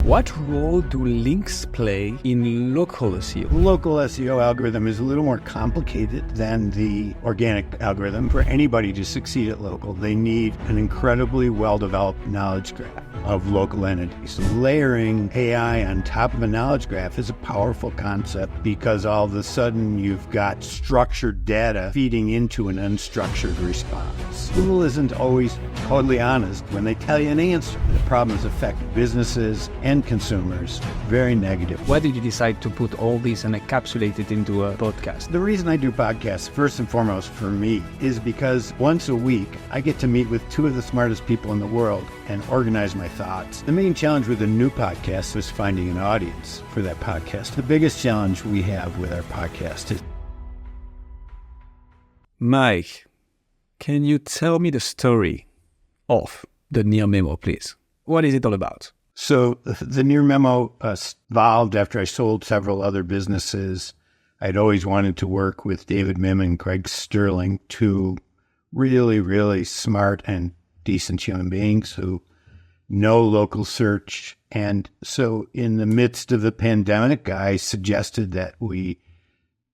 What role do links play in local SEO? Local SEO algorithm is a little more complicated than the organic algorithm. For anybody to succeed at local, they need an incredibly well-developed knowledge graph of local entities. Layering AI on top of a knowledge graph is a powerful concept because all of a sudden you've got structured data feeding into an unstructured response. Google isn't always totally honest when they tell you an answer. The problems affect businesses and consumers very negative. Why did you decide to put all this and encapsulate it into a podcast? The reason I do podcasts, first and foremost for me, is because once a week I get to meet with two of the smartest people in the world and organize my thoughts. The main challenge with a new podcast was finding an audience for that podcast. The biggest challenge we have with our podcast is... Mike, can you tell me the story of the Near Memo, please? What is it all about? So the Near Memo evolved after I sold several other businesses. I'd always wanted to work with David Mim and Greg Sterling, two really, really smart and decent human beings who know local search. And so in the midst of the pandemic, I suggested that we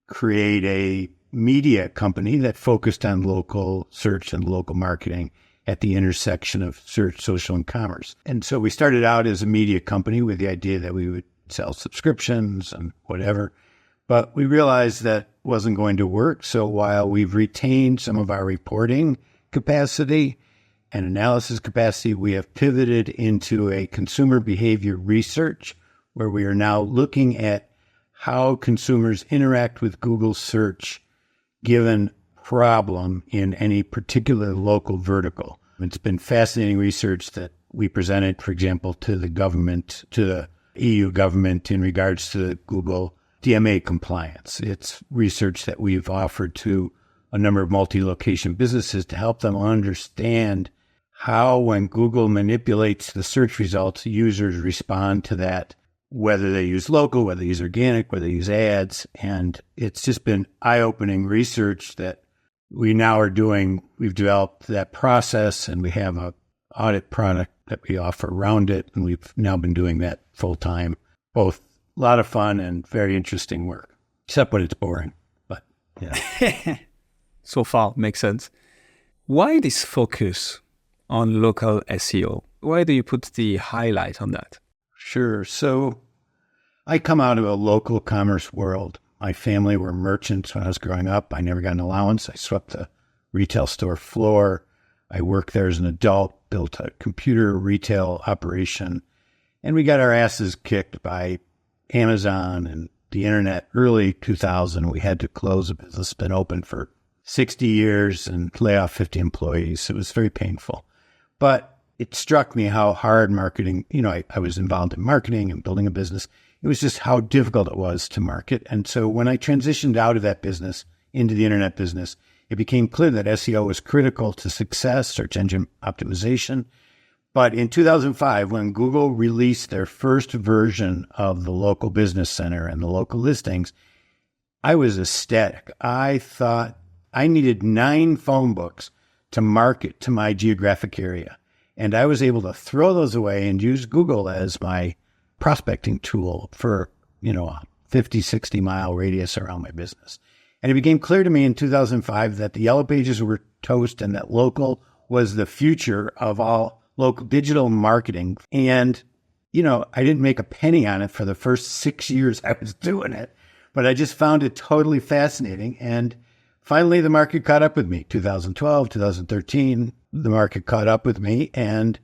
create a media company that focused on local search and local marketing at the intersection of search, social, and commerce. And so we started out as a media company with the idea that we would sell subscriptions and whatever, but we realized that wasn't going to work. So while we've retained some of our reporting capacity and analysis capacity, we have pivoted into a consumer behavior research where we are now looking at how consumers interact with Google search given problem in any particular local vertical. It's been fascinating research that we presented, for example, to the government, to the EU government in regards to Google DMA compliance. It's research that we've offered to a number of multi-location businesses to help them understand how, when Google manipulates the search results, users respond to that, whether they use local, whether they use organic, whether they use ads. And it's just been eye-opening research that we now are doing. We've developed that process and we have an audit product that we offer around it. And we've now been doing that full time, both a lot of fun and very interesting work, except when it's boring. But yeah. So far, makes sense. Why this focus on local SEO? Why do you put the highlight on that? Sure. So I come out of a local commerce world. My family were merchants when I was growing up. I never got an allowance. I swept the retail store floor. I worked there as an adult, built a computer retail operation, and we got our asses kicked by Amazon and the internet. Early 2000, we had to close a business, been open for 60 years and lay off 50 employees. It was very painful. But it struck me how hard marketing, I was involved in marketing and building a business. It was just how difficult it was to market. And so when I transitioned out of that business into the internet business, it became clear that SEO was critical to success, search engine optimization. But in 2005, when Google released their first version of the local business center and the local listings, I was ecstatic. I thought I needed 9 phone books to market to my geographic area. And I was able to throw those away and use Google as my prospecting tool for, a 50, 60 mile radius around my business. And it became clear to me in 2005 that the yellow pages were toast and that local was the future of all local digital marketing. And, I didn't make a penny on it for the first 6 years I was doing it, but I just found it totally fascinating. And finally, the market caught up with me. 2012, 2013, the market caught up with me, and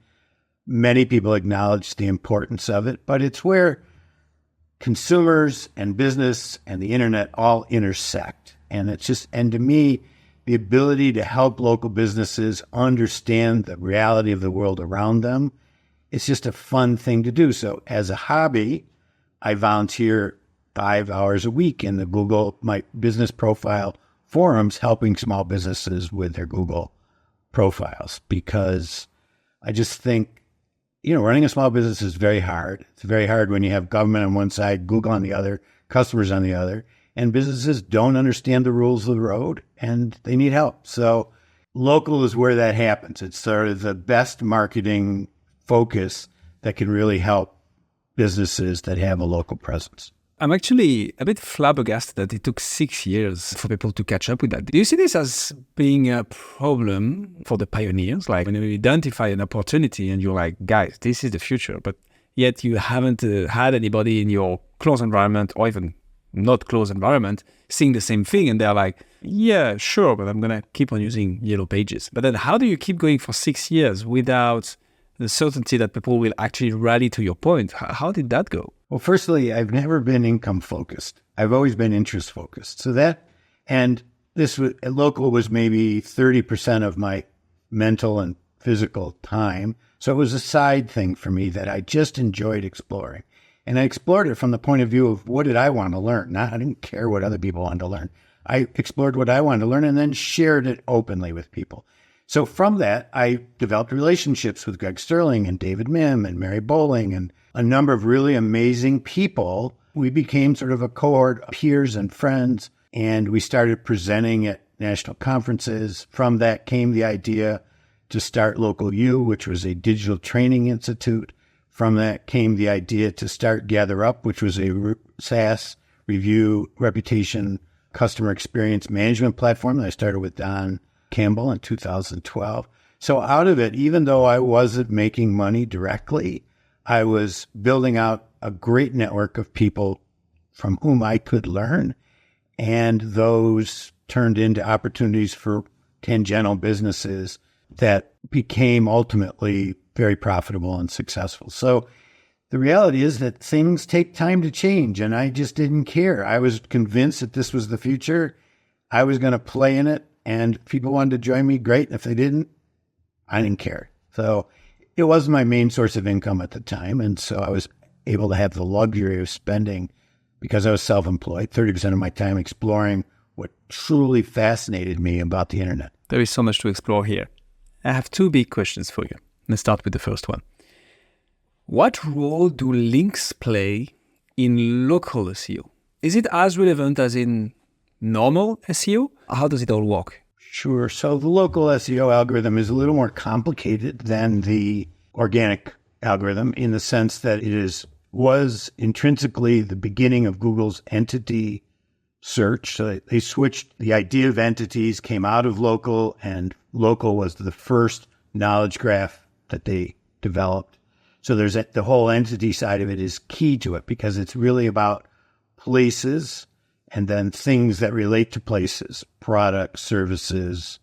many people acknowledged the importance of it. But it's where consumers and business and the internet all intersect. And to me, the ability to help local businesses understand the reality of the world around them, it's just a fun thing to do. So as a hobby, I volunteer 5 hours a week in the Google My Business Profile forums, helping small businesses with their Google profiles, because I just think, running a small business is very hard. It's very hard when you have government on one side, Google on the other, customers on the other, and businesses don't understand the rules of the road and they need help. So local is where that happens. It's sort of the best marketing focus that can really help businesses that have a local presence. I'm actually a bit flabbergasted that it took 6 years for people to catch up with that. Do you see this as being a problem for the pioneers? Like when you identify an opportunity and you're like, guys, this is the future, but yet you haven't had anybody in your close environment or even not close environment seeing the same thing. And they're like, yeah, sure, but I'm going to keep on using Yellow Pages. But then how do you keep going for 6 years without the certainty that people will actually rally to your point? How did that go? Well, firstly, I've never been income focused. I've always been interest focused. So that, and this was, local was maybe 30% of my mental and physical time. So it was a side thing for me that I just enjoyed exploring. And I explored it from the point of view of what did I want to learn? I didn't care what other people wanted to learn. I explored what I wanted to learn and then shared it openly with people. So from that, I developed relationships with Greg Sterling and David Mim and Mary Bowling and a number of really amazing people. We became sort of a cohort of peers and friends, and we started presenting at national conferences. From that came the idea to start Local U, which was a digital training institute. From that came the idea to start Gather Up, which was a SaaS review, reputation, customer experience management platform that I started with Don Campbell in 2012. So out of it, even though I wasn't making money directly, I was building out a great network of people from whom I could learn. And those turned into opportunities for tangential businesses that became ultimately very profitable and successful. So the reality is that things take time to change, and I just didn't care. I was convinced that this was the future. I was going to play in it, and if people wanted to join me, great. And if they didn't, I didn't care. So it wasn't my main source of income at the time, and so I was able to have the luxury of spending, because I was self-employed, 30% of my time exploring what truly fascinated me about the internet. There is so much to explore here. I have two big questions for you. Let's start with the first one. What role do links play in local SEO? Is it as relevant as in normal SEO? How does it all work? Sure. So the local SEO algorithm is a little more complicated than the organic algorithm in the sense that it was intrinsically the beginning of Google's entity search. So they switched the idea of entities, came out of local, and local was the first knowledge graph that they developed. So there's the whole entity side of it is key to it because it's really about places and then things that relate to places, products, services,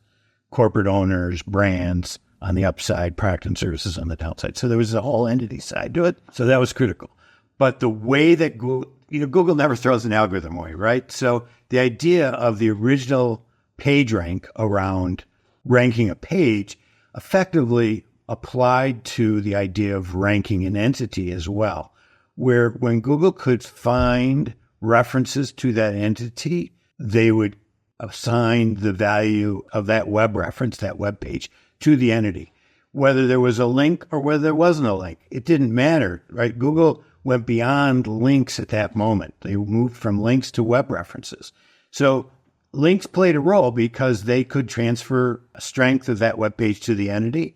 corporate owners, brands on the upside, product and services on the downside. So there was a whole entity side to it. So that was critical. But the way that Google never throws an algorithm away, right? So the idea of the original page rank around ranking a page effectively applied to the idea of ranking an entity as well, where when Google could find references to that entity, they would assign the value of that web reference, that web page, to the entity. Whether there was a link or whether there wasn't a link, it didn't matter, right? Google went beyond links at that moment. They moved from links to web references. So links played a role because they could transfer strength of that web page to the entity.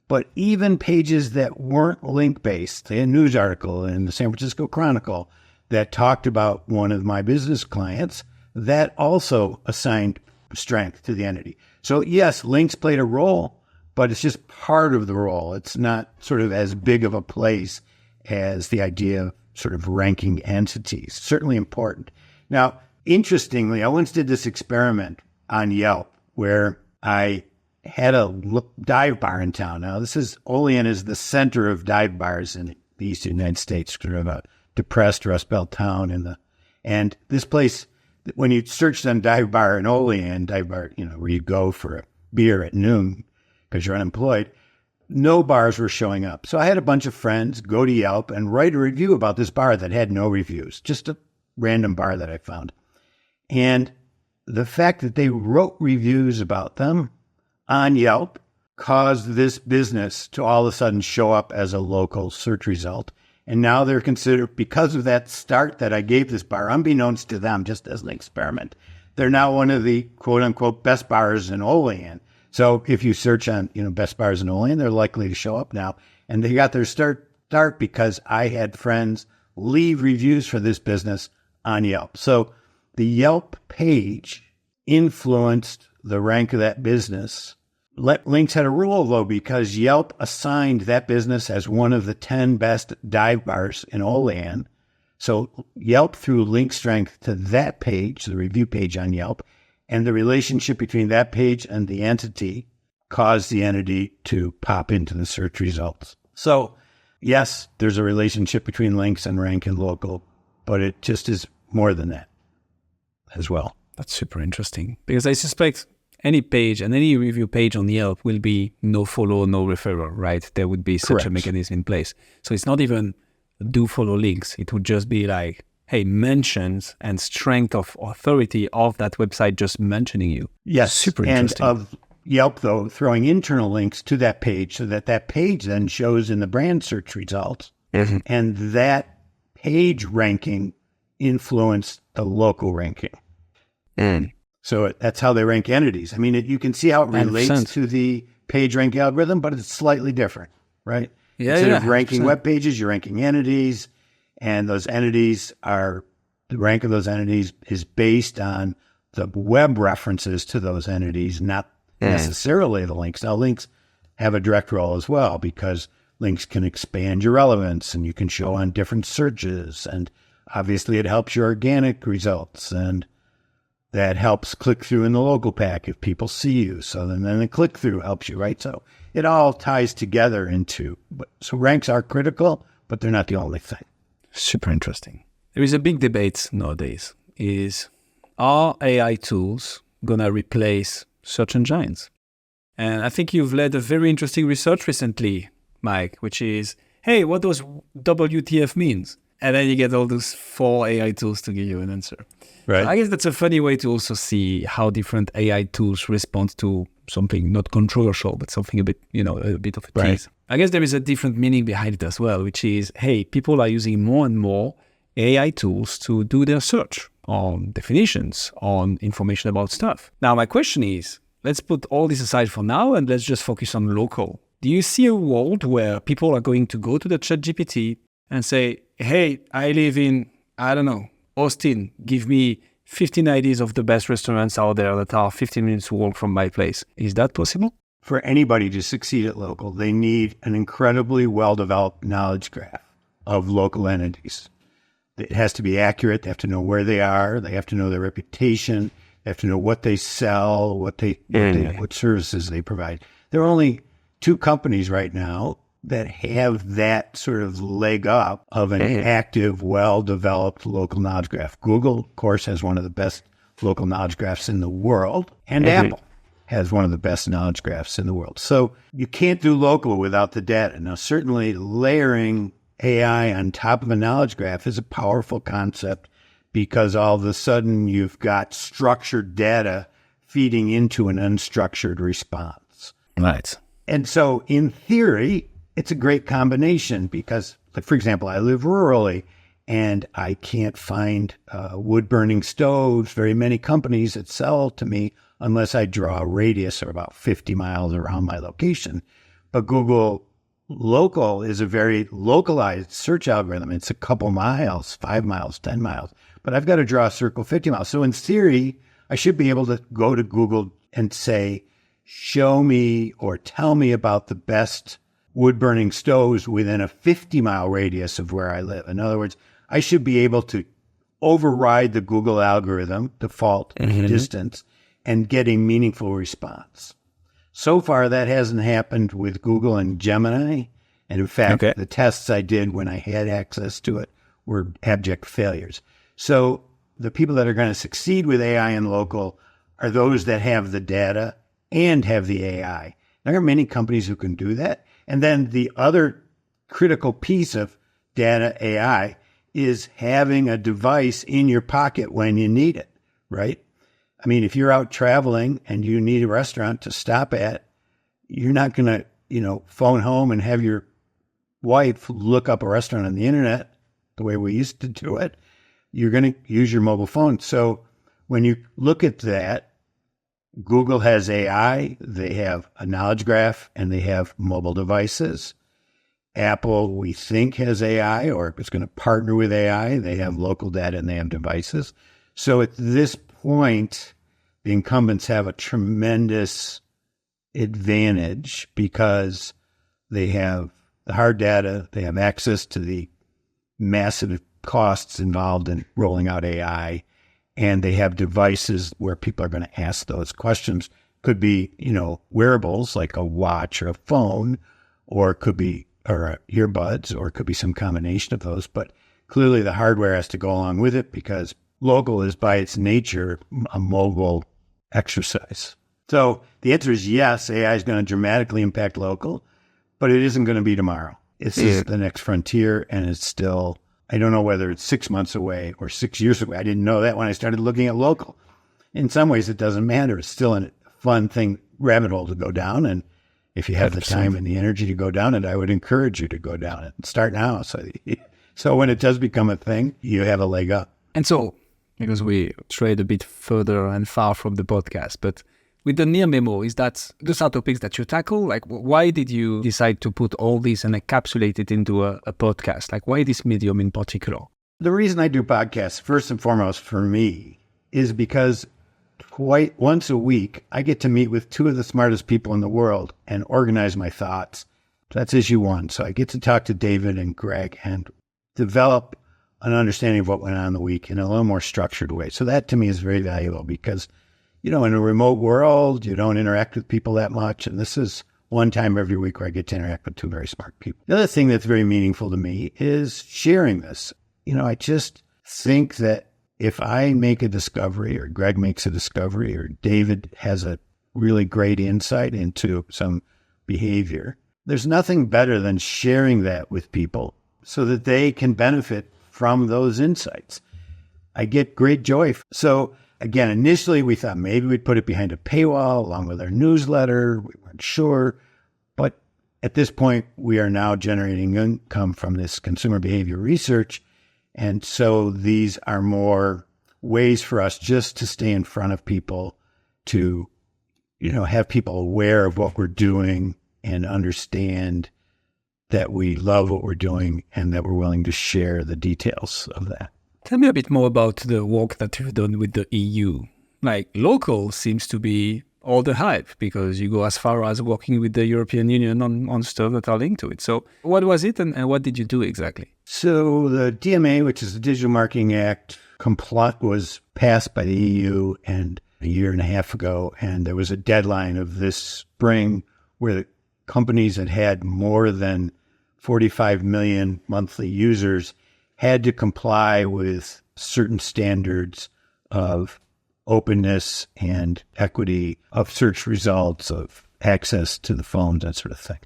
But even pages that weren't link-based, a news article in the San Francisco Chronicle that talked about one of my business clients, that also assigned strength to the entity. So yes, links played a role, but it's just part of the role. It's not sort of as big of a place as the idea of sort of ranking entities. Certainly important. Now, interestingly, I once did this experiment on Yelp where I had a dive bar in town. Now, Olean is the center of dive bars in the eastern United States, sort of a depressed Rust Belt town. And this place, when you searched on dive bar in Olean, dive bar, where you go for a beer at noon because you're unemployed, no bars were showing up. So I had a bunch of friends go to Yelp and write a review about this bar that had no reviews, just a random bar that I found. And the fact that they wrote reviews about them on Yelp caused this business to all of a sudden show up as a local search result. And now they're considered, because of that start that I gave this bar, unbeknownst to them, just as an experiment, they're now one of the quote unquote best bars in Olean. So if you search on, best bars in Olean, they're likely to show up now. And they got their start start because I had friends leave reviews for this business on Yelp. So the Yelp page influenced the rank of that business. Links had a rule, though, because Yelp assigned that business as one of the 10 best dive bars in Olean. So Yelp threw link strength to that page, the review page on Yelp, and the relationship between that page and the entity caused the entity to pop into the search results. So yes, there's a relationship between links and rank and local, but it just is more than that as well. That's super interesting, because I suspect any page and any review page on Yelp will be no follow, no referral, right? There would be such Correct. a mechanism in place. So it's not even do follow links. It would just be like, hey, mentions and strength of authority of that website just mentioning you. Yes. Super interesting. And of Yelp, though, throwing internal links to that page so that that page then shows in the brand search results. Mm-hmm. And that page ranking influenced the local ranking. Mm. So that's how they rank entities. I mean, you can see how it relates 100%. to the page rank algorithm, but it's slightly different, right? Yeah, Instead yeah, of ranking 100%. web pages, you're ranking entities, and those entities are, the rank of those entities is based on the web references to those entities, not necessarily the links. Now, links have a direct role as well, because links can expand your relevance and you can show on different searches. And obviously it helps your organic results, and that helps click through in the local pack if people see you. So then the click through helps you, right? So it all ties together into, so ranks are critical, but they're not the only thing. Super interesting. There is a big debate nowadays are AI tools going to replace search engines? And I think you've led a very interesting research recently, Mike, which is, hey, what does WTF means? And then you get all those 4 AI tools to give you an answer. Right. So I guess that's a funny way to also see how different AI tools respond to something not controversial, but something a bit, a bit of a tease. I guess there is a different meaning behind it as well, which is, hey, people are using more and more AI tools to do their search on definitions, on information about stuff. Now, my question is, let's put all this aside for now and let's just focus on local. Do you see a world where people are going to go to the ChatGPT and say, hey, I live in, Austin, give me 15 ideas of the best restaurants out there that are 15 minutes walk from my place? Is that possible? For anybody to succeed at local, they need an incredibly well-developed knowledge graph of local entities. It has to be accurate. They have to know where they are. They have to know their reputation. They have to know what they sell, what services they provide. There are only 2 companies right now that have that sort of leg up of an active, well-developed local knowledge graph. Google, of course, has one of the best local knowledge graphs in the world, and Apple has one of the best knowledge graphs in the world. So you can't do local without the data. Now, certainly layering AI on top of a knowledge graph is a powerful concept, because all of a sudden you've got structured data feeding into an unstructured response. Right. And so in theory, it's a great combination, because, like, for example, I live rurally and I can't find wood-burning stoves, very many companies that sell to me, unless I draw a radius of about 50 miles around my location. But Google Local is a very localized search algorithm. It's a couple miles, 5 miles, 10 miles. But I've got to draw a circle 50 miles. So in theory, I should be able to go to Google and say, show me or tell me about the best wood-burning stoves within a 50-mile radius of where I live. In other words, I should be able to override the Google algorithm, default distance, and get a meaningful response. So far, that hasn't happened with Google and Gemini. And in fact, the tests I did when I had access to it were abject failures. So the people that are going to succeed with AI and local are those that have the data and have the AI. There are many companies who can do that. And then the other critical piece of data AI is having a device in your pocket when you need it, right? I mean, if you're out traveling and you need a restaurant to stop at, you're not going to, phone home and have your wife look up a restaurant on the internet the way we used to do it. You're going to use your mobile phone. So when you look at that, Google has AI, they have a knowledge graph, and they have mobile devices. Apple, we think, has AI or is going to partner with AI. They have local data and they have devices. So at this point, the incumbents have a tremendous advantage because they have the hard data, they have access to the massive costs involved in rolling out AI, and they have devices where people are going to ask those questions. Could be, wearables like a watch or a phone, or it could be earbuds, or it could be some combination of those. But clearly the hardware has to go along with it because local is by its nature a mobile exercise. So the answer is yes, AI is going to dramatically impact local, but it isn't going to be tomorrow. This is the next frontier, and it's still, I don't know whether it's 6 months away or 6 years away. I didn't know that when I started looking at local. In some ways, it doesn't matter. It's still a fun rabbit hole to go down. And if you have the time and the energy to go down it, I would encourage you to go down it and start now. So when it does become a thing, you have a leg up. And so, because we strayed a bit further and far from the podcast, but with the Near Memo, those are topics that you tackle? Like, why did you decide to put all this and encapsulate it into a podcast? Like, why this medium in particular? The reason I do podcasts, first and foremost for me, is because once a week, I get to meet with two of the smartest people in the world and organize my thoughts. That's issue one. So I get to talk to David and Greg and develop an understanding of what went on in the week in a little more structured way. So that to me is very valuable because, in a remote world, you don't interact with people that much. And this is one time every week where I get to interact with two very smart people. The other thing that's very meaningful to me is sharing this. I just think that if I make a discovery or Greg makes a discovery or David has a really great insight into some behavior, there's nothing better than sharing that with people so that they can benefit from those insights. I get great joy. So again, initially we thought maybe we'd put it behind a paywall along with our newsletter. We weren't sure. But at this point, we are now generating income from this consumer behavior research. And so these are more ways for us just to stay in front of people, to, have people aware of what we're doing and understand that we love what we're doing and that we're willing to share the details of that. Tell me a bit more about the work that you've done with the EU. Like, local seems to be all the hype because you go as far as working with the European Union on stuff that are linked to it. So what was it and what did you do exactly? So the DMA, which is the Digital Marketing Act, was passed by the EU and a year and a half ago. And there was a deadline of this spring where the companies that had more than 45 million monthly users had to comply with certain standards of openness and equity of search results, of access to the phones, that sort of thing.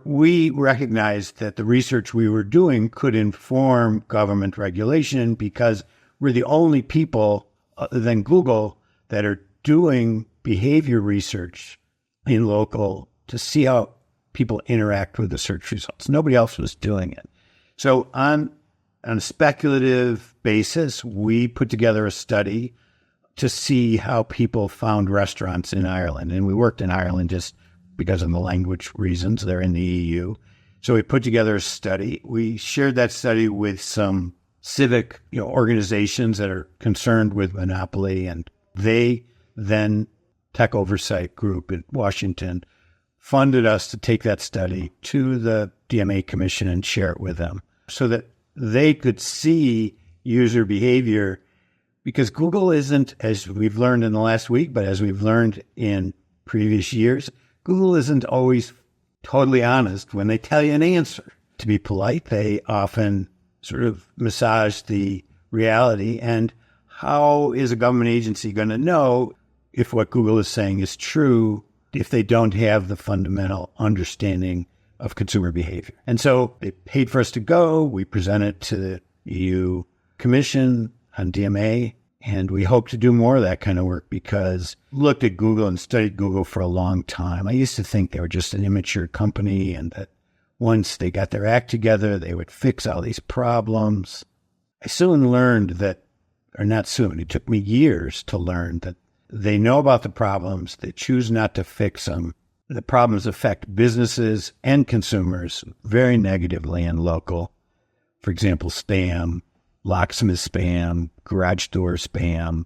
We recognized that the research we were doing could inform government regulation because we're the only people other than Google that are doing behavior research in local to see how people interact with the search results. Nobody else was doing it. So on a speculative basis, we put together a study to see how people found restaurants in Ireland. And we worked in Ireland just because of the language reasons. They're in the EU. So we put together a study. We shared that study with some civic organizations that are concerned with monopoly. And they then, Tech Oversight Group in Washington, funded us to take that study to the DMA Commission and share it with them so that they could see user behavior. Because Google isn't, as we've learned in the last week, but as we've learned in previous years, Google isn't always totally honest when they tell you an answer. To be polite, they often sort of massage the reality. And how is a government agency going to know if what Google is saying is true if they don't have the fundamental understanding of consumer behavior? And so they paid for us to go. We presented to the EU Commission on DMA, and we hope to do more of that kind of work because looked at Google and studied Google for a long time. I used to think they were just an immature company and that once they got their act together, they would fix all these problems. I soon learned that, or not soon, it took me years to learn that they know about the problems, they choose not to fix them, the problems affect businesses and consumers very negatively and local. For example, spam, locksmith spam, garage door spam,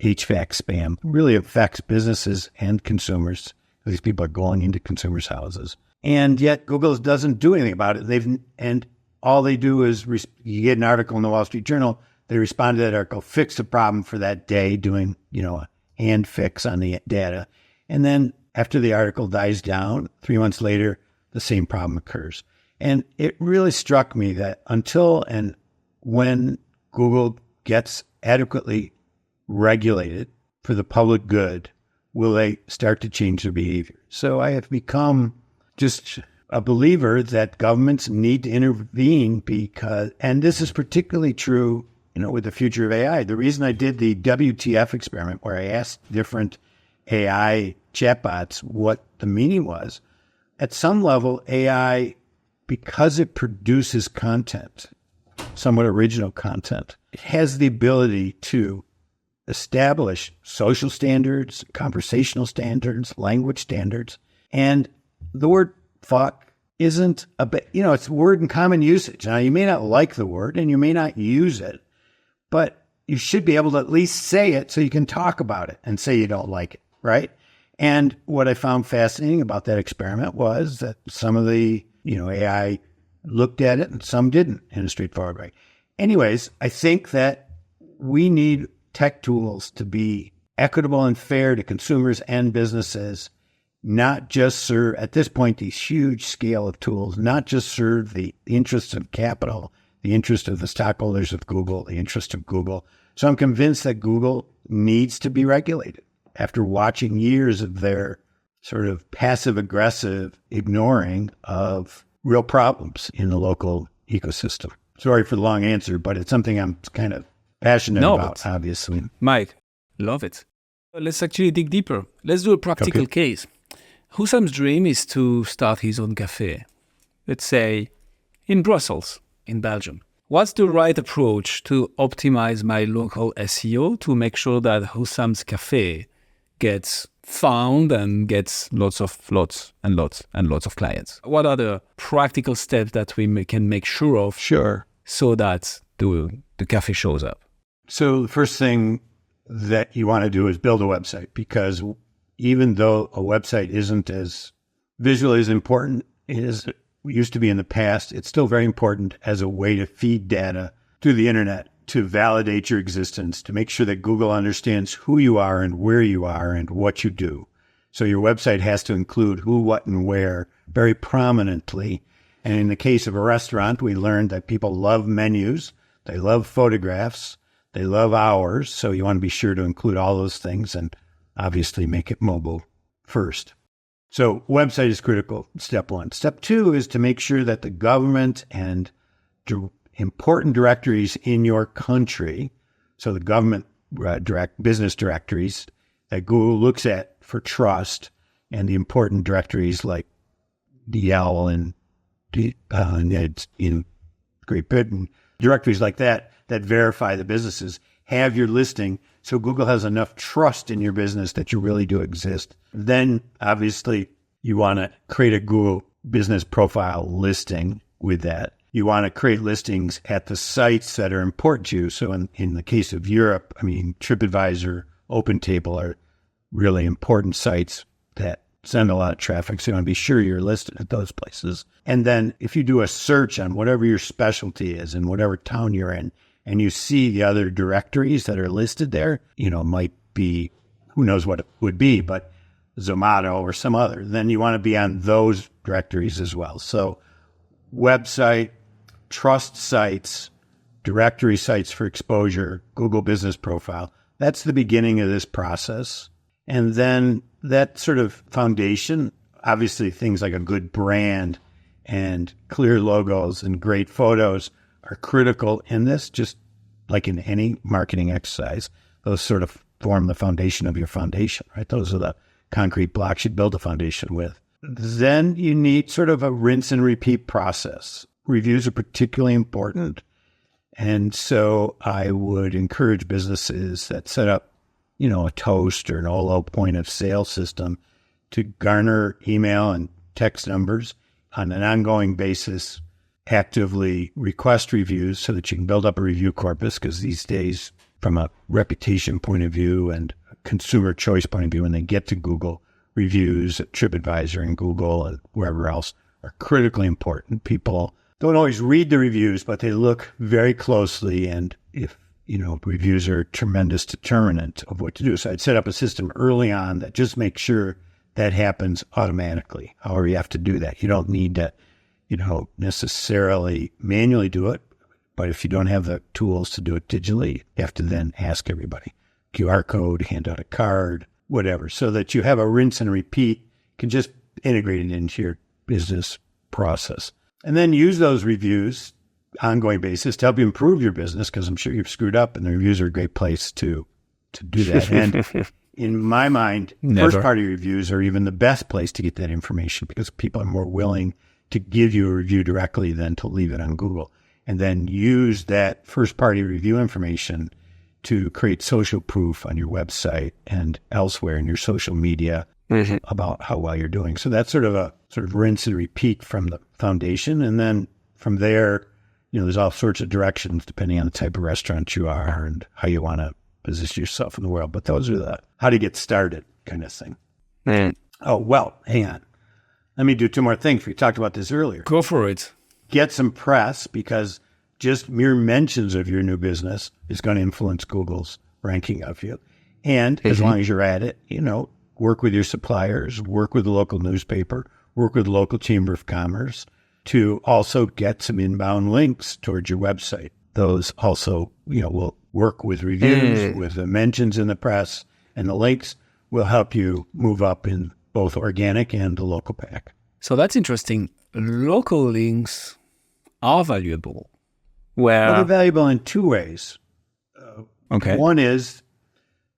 HVAC spam really affects businesses and consumers. These people are going into consumers' houses. And yet Google doesn't do anything about it. And all they do is you get an article in the Wall Street Journal, they respond to that article, fix the problem for that day, doing, a hand fix on the data. And then after the article dies down, 3 months later, the same problem occurs. And it really struck me that until and when Google gets adequately regulated for the public good, will they start to change their behavior? So I have become just a believer that governments need to intervene and this is particularly true, with the future of AI. The reason I did the WTF experiment, where I asked different AI chatbots what the meaning was, at some level, AI, because it produces content, somewhat original content, it has the ability to establish social standards, conversational standards, language standards. And the word fuck isn't it's a word in common usage. Now, you may not like the word and you may not use it, but you should be able to at least say it so you can talk about it and say you don't like it, right? And what I found fascinating about that experiment was that some of the, AI looked at it and some didn't in a straightforward way. Anyways, I think that we need tech tools to be equitable and fair to consumers and businesses, not just serve, at this point, these huge scale of tools, not just serve the interests of capital, the interest of the stockholders of Google, the interest of Google. So I'm convinced that Google needs to be regulated after watching years of their sort of passive-aggressive ignoring of real problems in the local ecosystem. Sorry for the long answer, but it's something I'm kind of passionate about, obviously. Mike, love it. Let's actually dig deeper. Let's do a practical case. Hussam's dream is to start his own cafe, let's say in Brussels, in Belgium. What's the right approach to optimize my local SEO to make sure that Hussam's cafe gets found and gets lots and lots of clients? What are the practical steps that we can make sure of? Sure. So that the cafe shows up? So the first thing that you want to do is build a website, because even though a website isn't as visually as important as it used to be in the past, it's still very important as a way to feed data through the internet, to validate your existence, to make sure that Google understands who you are and where you are and what you do. So your website has to include who, what, and where very prominently. And in the case of a restaurant, we learned that people love menus, they love photographs, they love hours. So you want to be sure to include all those things and obviously make it mobile first. So website is critical, step one. Step two is to make sure that the government and important directories in your country, so the government business directories that Google looks at for trust, and the important directories like DL and in Great Britain, directories like that verify the businesses, have your listing so Google has enough trust in your business that you really do exist. Then, obviously, you want to create a Google business profile listing with that. You want to create listings at the sites that are important to you. So in the case of Europe, TripAdvisor, OpenTable are really important sites that send a lot of traffic. So you want to be sure you're listed at those places. And then if you do a search on whatever your specialty is in whatever town you're in, and you see the other directories that are listed there, might be, who knows what it would be, but Zomato or some other, then you want to be on those directories as well. So website, trust sites, directory sites for exposure, Google Business Profile. That's the beginning of this process. And then that sort of foundation, obviously things like a good brand and clear logos and great photos are critical in this, just like in any marketing exercise. Those sort of form the foundation of your foundation, right? Those are the concrete blocks you build a foundation with. Then you need sort of a rinse and repeat process. Reviews are particularly important. And so I would encourage businesses that set up, a Toast or an Olo point of sale system to garner email and text numbers on an ongoing basis, actively request reviews so that you can build up a review corpus, because these days, from a reputation point of view and a consumer choice point of view, when they get to Google, reviews at TripAdvisor and Google and wherever else are critically important. People don't always read the reviews, but they look very closely, and if reviews are a tremendous determinant of what to do. So I'd set up a system early on that just makes sure that happens automatically. However, you have to do that. You don't need to, necessarily manually do it. But if you don't have the tools to do it digitally, you have to then ask everybody. QR code, hand out a card, whatever, so that you have a rinse and repeat. You can just integrate it into your business process. And then use those reviews ongoing basis to help you improve your business, because I'm sure you've screwed up, and the reviews are a great place to do that. And in my mind, first-party reviews are even the best place to get that information, because people are more willing to give you a review directly than to leave it on Google. And then use that first-party review information to create social proof on your website and elsewhere in your social media about how well you're doing. So that's sort of rinse and repeat from the foundation. And then from there, there's all sorts of directions depending on the type of restaurant you are and how you want to position yourself in the world. But those are the how to get started kind of thing. Oh, well, hang on. Let me do two more things. We talked about this earlier. Go for it. Get some press, because just mere mentions of your new business is going to influence Google's ranking of you. And as long as you're at it, work with your suppliers, work with the local newspaper, work with the local chamber of commerce to also get some inbound links towards your website. Those also, will work with reviews, with the mentions in the press, and the links will help you move up in both organic and the local pack. So that's interesting. Local links are valuable. Well, they're valuable in two ways. Okay. One is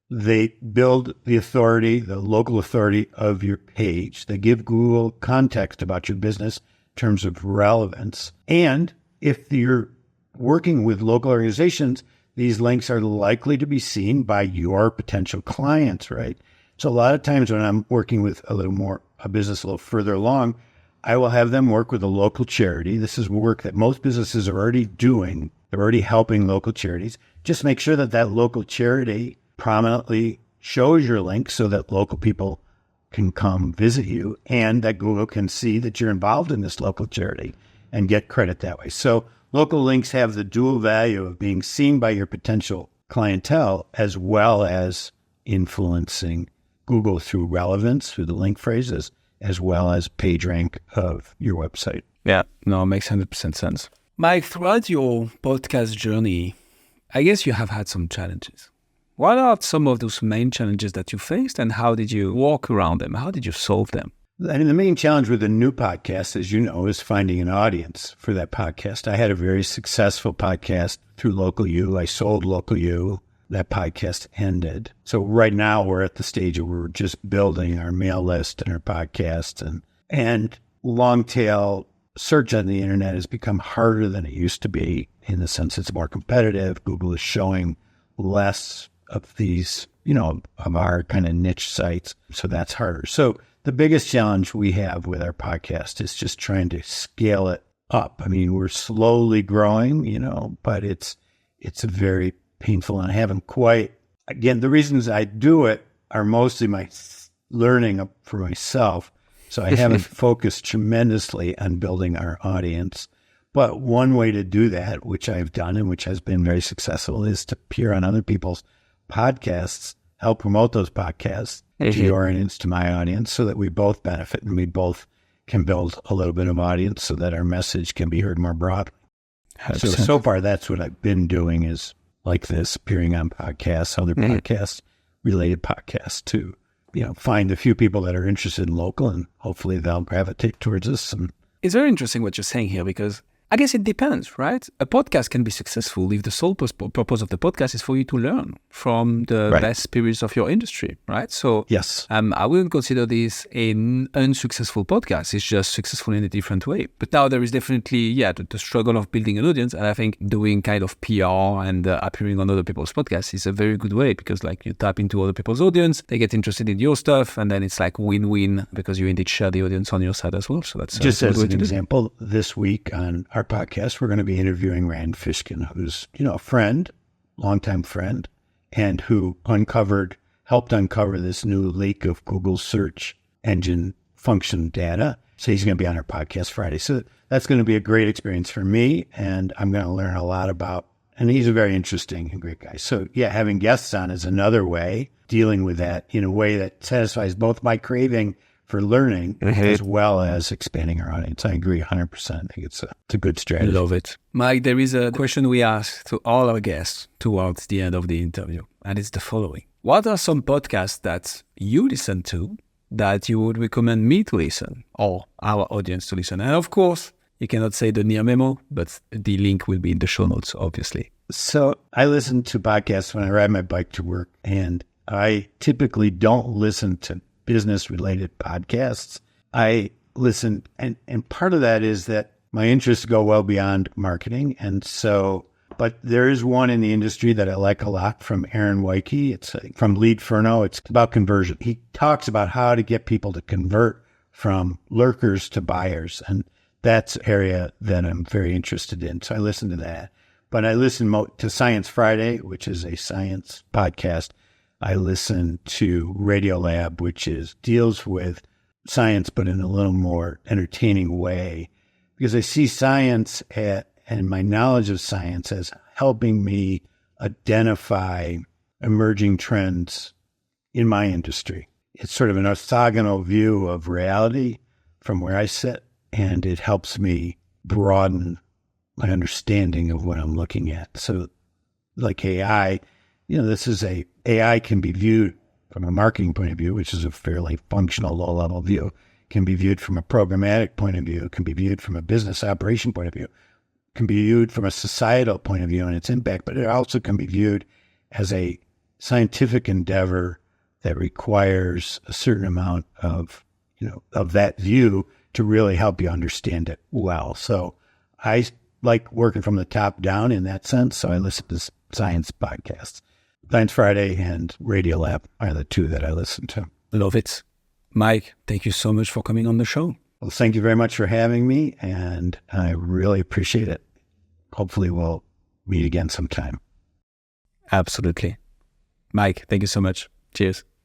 they build the authority, the local authority of your page. They give Google context about your business in terms of relevance. And if you're working with local organizations, these links are likely to be seen by your potential clients, right? So a lot of times when I'm working with a business a little further along, I will have them work with a local charity. This is work that most businesses are already doing. They're already helping local charities. Just make sure that local charity prominently shows your link so that local people can come visit you, and that Google can see that you're involved in this local charity and get credit that way. So local links have the dual value of being seen by your potential clientele, as well as influencing Google through relevance, through the link phrases, as well as page rank of your website. Yeah, no, it makes 100% sense. Mike, throughout your podcast journey, I guess you have had some challenges. What are some of those main challenges that you faced, and how did you walk around them? How did you solve them? I mean, the main challenge with a new podcast, as you know, is finding an audience for that podcast. I had a very successful podcast through Local U. I sold Local U. That podcast ended. So right now we're at the stage where we're just building our mail list and our podcast, and long tail search on the internet has become harder than it used to be, in the sense it's more competitive. Google is showing less of these, of our kind of niche sites. So that's harder. So the biggest challenge we have with our podcast is just trying to scale it up. I mean, we're slowly growing, but it's very painful, and I haven't quite, again, the reasons I do it are mostly my learning for myself. So I haven't focused tremendously on building our audience. But one way to do that, which I've done and which has been very successful, is to appear on other people's podcasts, help promote those podcasts to your audience, to my audience, so that we both benefit and we both can build a little bit of audience so that our message can be heard more broadly. So far, that's what I've been doing, is like this, appearing on podcasts, other podcasts, related podcasts, to find a few people that are interested in local, and hopefully they'll gravitate towards us. It's very interesting what you're saying here, because I guess it depends, right? A podcast can be successful if the sole purpose of the podcast is for you to learn from the best spirits of your industry, right? So yes, I wouldn't consider this an unsuccessful podcast. It's just successful in a different way. But now there is definitely, the struggle of building an audience. And I think doing kind of PR and appearing on other people's podcasts is a very good way, because like you tap into other people's audience, they get interested in your stuff, and then it's like win-win because you indeed share the audience on your side as well. So that's just as an example, this week on our podcast, we're going to be interviewing Rand Fishkin, who's, a friend, longtime friend, and who helped uncover this new leak of Google search engine function data. So he's going to be on our podcast Friday. So that's going to be a great experience for me, and I'm going to learn a lot about, and he's a very interesting and great guy. So having guests on is another way, dealing with that in a way that satisfies both my craving for learning as well as expanding our audience. I agree 100%. I think it's a good strategy. I love it. Mike, there is a question we ask to all our guests towards the end of the interview, and it's the following. What are some podcasts that you listen to that you would recommend me to listen, or our audience to listen? And of course, you cannot say the Near Memo, but the link will be in the show notes, obviously. So I listen to podcasts when I ride my bike to work, and I typically don't listen to business-related podcasts. I listen, and part of that is that my interests go well beyond marketing, but there is one in the industry that I like a lot from Aaron Wyke. It's from Lead Furno. It's about conversion. He talks about how to get people to convert from lurkers to buyers, and that's an area that I'm very interested in. So I listen to that. But I listen to Science Friday, which is a science podcast. I listen to Radiolab, which deals with science, but in a little more entertaining way, because I see science and my knowledge of science as helping me identify emerging trends in my industry. It's sort of an orthogonal view of reality from where I sit, and it helps me broaden my understanding of what I'm looking at. So like AI, AI can be viewed from a marketing point of view, which is a fairly functional low-level view, can be viewed from a programmatic point of view, can be viewed from a business operation point of view, can be viewed from a societal point of view and its impact, but it also can be viewed as a scientific endeavor that requires a certain amount of that view to really help you understand it well. So I like working from the top down in that sense. So I listen to science podcasts. Science Friday and Radiolab are the two that I listen to. Love it. Mike, thank you so much for coming on the show. Well, thank you very much for having me, and I really appreciate it. Hopefully we'll meet again sometime. Absolutely. Mike, thank you so much. Cheers.